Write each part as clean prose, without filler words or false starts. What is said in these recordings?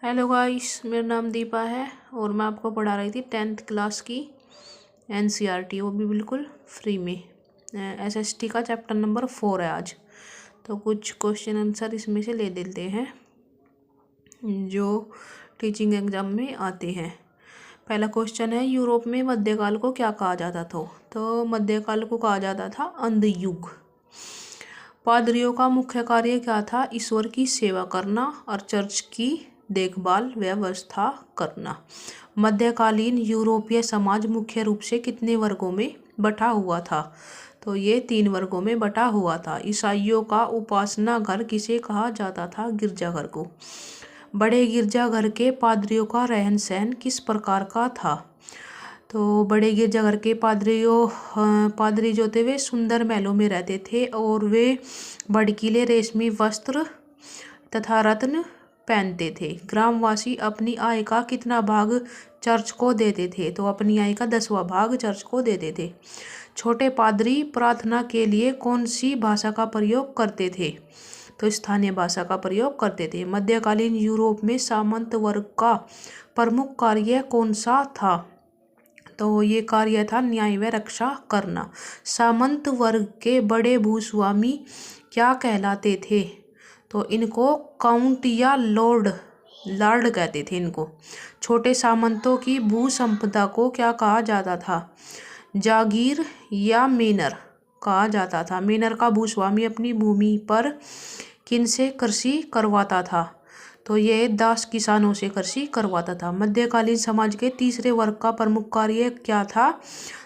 Hello guys, मेरा नाम दीपा है और मैं आपको पढ़ा रही थी 10th क्लास की एनसीईआरटी, वो भी बिल्कुल फ्री में। एसएसटी का चैप्टर नंबर 4 है आज। तो कुछ क्वेश्चन आंसर इसमें से ले लेते हैं जो टीचिंग एग्जाम में आते हैं। पहला क्वेश्चन है, यूरोप में मध्यकाल को क्या कहा जाता था? तो मध्यकाल को कहा जाता था अंधयुग। पादरियों का मुख्य कार्य क्या था? ईश्वर की सेवा करना और चर्च की देखभाल व्यवस्था करना। मध्यकालीन यूरोपीय समाज मुख्य रूप से कितने वर्गों में बटा हुआ था? तो ये 3 वर्गों में बटा हुआ था। ईसाइयों का उपासना घर किसे कहा जाता था? गिरजाघर को। बड़े गिरजाघर के पादरियों का रहन सहन किस प्रकार का था? तो बड़े गिरजाघर के पादरी जो थे वे सुंदर महलों में रहते थे और वे भड़कीले रेशमी वस्त्र तथा रत्न पहनते थे। ग्रामवासी अपनी आय का कितना भाग चर्च को देते थे? तो अपनी आय का 10वां भाग चर्च को देते थे। छोटे पादरी प्रार्थना के लिए कौन सी भाषा का प्रयोग करते थे? तो स्थानीय भाषा का प्रयोग करते थे। मध्यकालीन यूरोप में सामंत वर्ग का प्रमुख कार्य कौन सा था? तो ये कार्य था न्याय व रक्षा करना। सामंत वर्ग के बड़े भूस्वामी क्या कहलाते थे? तो इनको काउंट या लॉर्ड कहते थे इनको। छोटे सामंतों की भू संपदा को क्या कहा जाता था? जागीर या मेनर कहा जाता था। मेनर का भूस्वामी अपनी भूमि पर किनसे कृषि करवाता था? तो ये दास किसानों से कृषि करवाता था। मध्यकालीन समाज के तीसरे वर्ग का प्रमुख कार्य क्या था?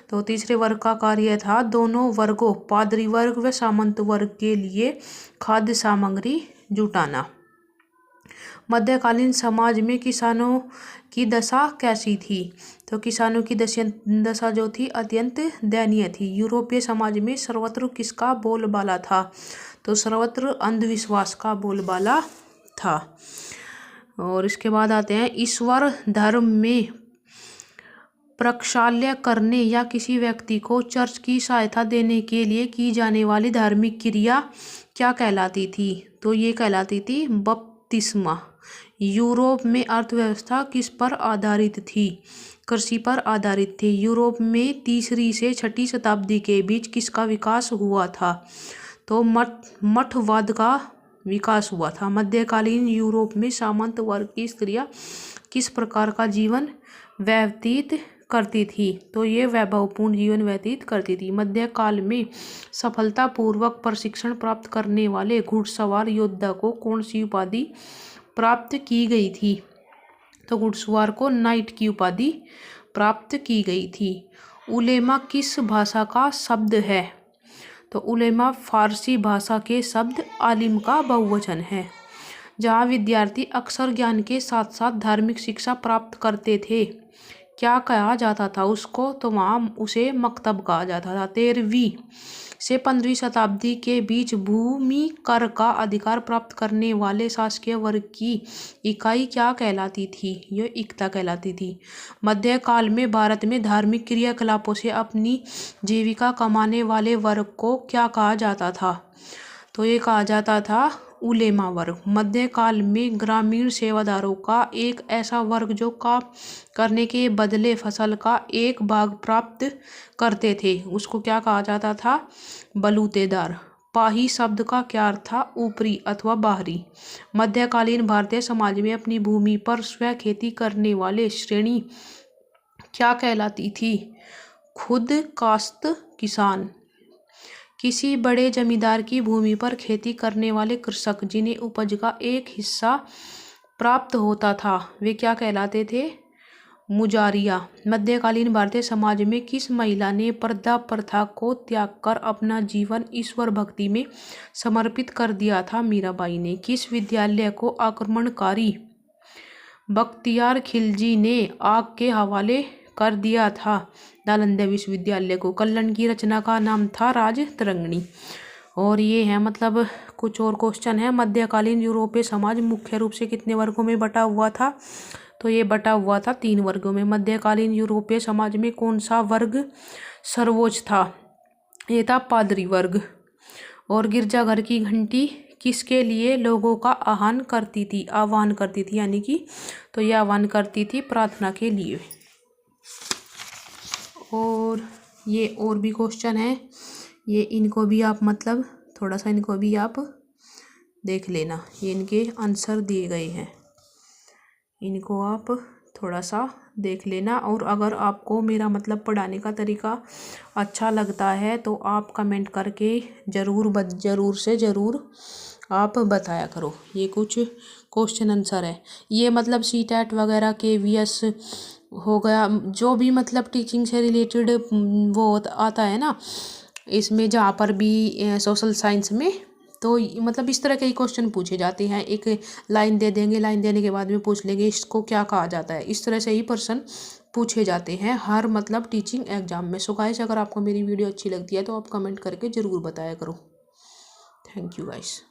तो तीसरे वर्ग का कार्य था दोनों वर्गों पादरी वर्ग व सामंत वर्ग के लिए खाद्य सामग्री जुटाना। मध्यकालीन समाज में किसानों की दशा कैसी थी? तो किसानों की दशा जो थी अत्यंत दयनीय थी। यूरोपीय समाज में सर्वत्र किसका बोलबाला था? तो सर्वत्र अंधविश्वास का बोलबाला था। और इसके बाद आते हैं, ईश्वर धर्म में प्रक्षाल्य करने या किसी व्यक्ति को चर्च की सहायता देने के लिए की जाने वाली धार्मिक क्रिया क्या कहलाती थी? तो ये कहलाती थी बपतिस्मा। यूरोप में अर्थव्यवस्था किस पर आधारित थी? कृषि पर आधारित थी। यूरोप में 3री से 6ठी शताब्दी के बीच किसका विकास हुआ था? तो मठवाद का विकास हुआ था। मध्यकालीन यूरोप में सामंत वर्ग की स्त्रियां किस प्रकार का जीवन व्यतीत करती थी? तो ये वैभवपूर्ण जीवन व्यतीत करती थी। मध्यकाल में सफलतापूर्वक प्रशिक्षण प्राप्त करने वाले घुड़सवार योद्धा को कौन सी उपाधि प्राप्त की गई थी? तो घुड़सवार को नाइट की उपाधि प्राप्त की गई थी। उलेमा किस भाषा का शब्द है? तो उलेमा फारसी भाषा के शब्द आलिम का बहुवचन है। जहाँ विद्यार्थी अक्षर ज्ञान के साथ साथ धार्मिक शिक्षा प्राप्त करते थे क्या कहा जाता था उसको? तो वहाँ उसे मकतब कहा जाता था। 13वीं से 15वीं शताब्दी के बीच भूमि कर का अधिकार प्राप्त करने वाले शासकीय वर्ग की इकाई क्या कहलाती थी? यह इक्ता कहलाती थी। मध्यकाल में भारत में धार्मिक क्रियाकलापों से अपनी जीविका कमाने वाले वर्ग को क्या कहा जाता था? तो ये कहा जाता था उलेमा वर्ग। मध्यकाल में ग्रामीण सेवादारों का एक ऐसा वर्ग जो काम करने के बदले फसल का एक भाग प्राप्त करते थे उसको क्या कहा जाता था? बलूतेदार। पाही शब्द का क्या अर्थ था? ऊपरी अथवा बाहरी। मध्यकालीन भारतीय समाज में अपनी भूमि पर स्व खेती करने वाले श्रेणी क्या कहलाती थी? खुद काश्त किसान। किसी बड़े जमींदार की भूमि पर खेती करने वाले कृषक जिन्हें उपज का एक हिस्सा प्राप्त होता था वे क्या कहलाते थे? मुजारिया। मध्यकालीन भारतीय समाज में किस महिला ने पर्दा प्रथा को त्याग कर अपना जीवन ईश्वर भक्ति में समर्पित कर दिया था? मीराबाई ने। किस विद्यालय को आक्रमणकारी बख्तियार खिलजी ने आग के हवाले कर दिया था? नालंदा विश्वविद्यालय को। कल्लन की रचना का नाम था राजतरंगिणी। और ये है मतलब कुछ और क्वेश्चन है। मध्यकालीन यूरोपीय समाज मुख्य रूप से कितने वर्गों में बटा हुआ था? तो ये बटा हुआ था 3 वर्गों में। मध्यकालीन यूरोपीय समाज में कौन सा वर्ग सर्वोच्च था? ये था पादरी वर्ग। और गिरजाघर की घंटी किसके लिए लोगों का आह्वान करती थी यानी कि तो ये आह्वान करती थी प्रार्थना के लिए। और ये और भी क्वेश्चन है, ये इनको भी आप मतलब थोड़ा सा इनको भी आप देख लेना, ये इनके आंसर दिए गए हैं, इनको आप थोड़ा सा देख लेना। और अगर आपको मेरा मतलब पढ़ाने का तरीका अच्छा लगता है तो आप कमेंट करके ज़रूर से ज़रूर आप बताया करो। ये कुछ क्वेश्चन आंसर है, ये मतलब CTET वगैरह KVS हो गया, जो भी मतलब टीचिंग से रिलेटेड वो आता है ना, इसमें जहाँ पर भी सोशल साइंस में, तो मतलब इस तरह के ही क्वेश्चन पूछे जाते हैं। एक लाइन दे देंगे, लाइन देने के बाद में पूछ लेंगे इसको क्या कहा जाता है, इस तरह से ही प्रश्न पूछे जाते हैं हर मतलब टीचिंग एग्जाम में। सो गाइस, अगर आपको मेरी वीडियो अच्छी लगती है तो आप कमेंट करके ज़रूर बताया करो। Thank you guys.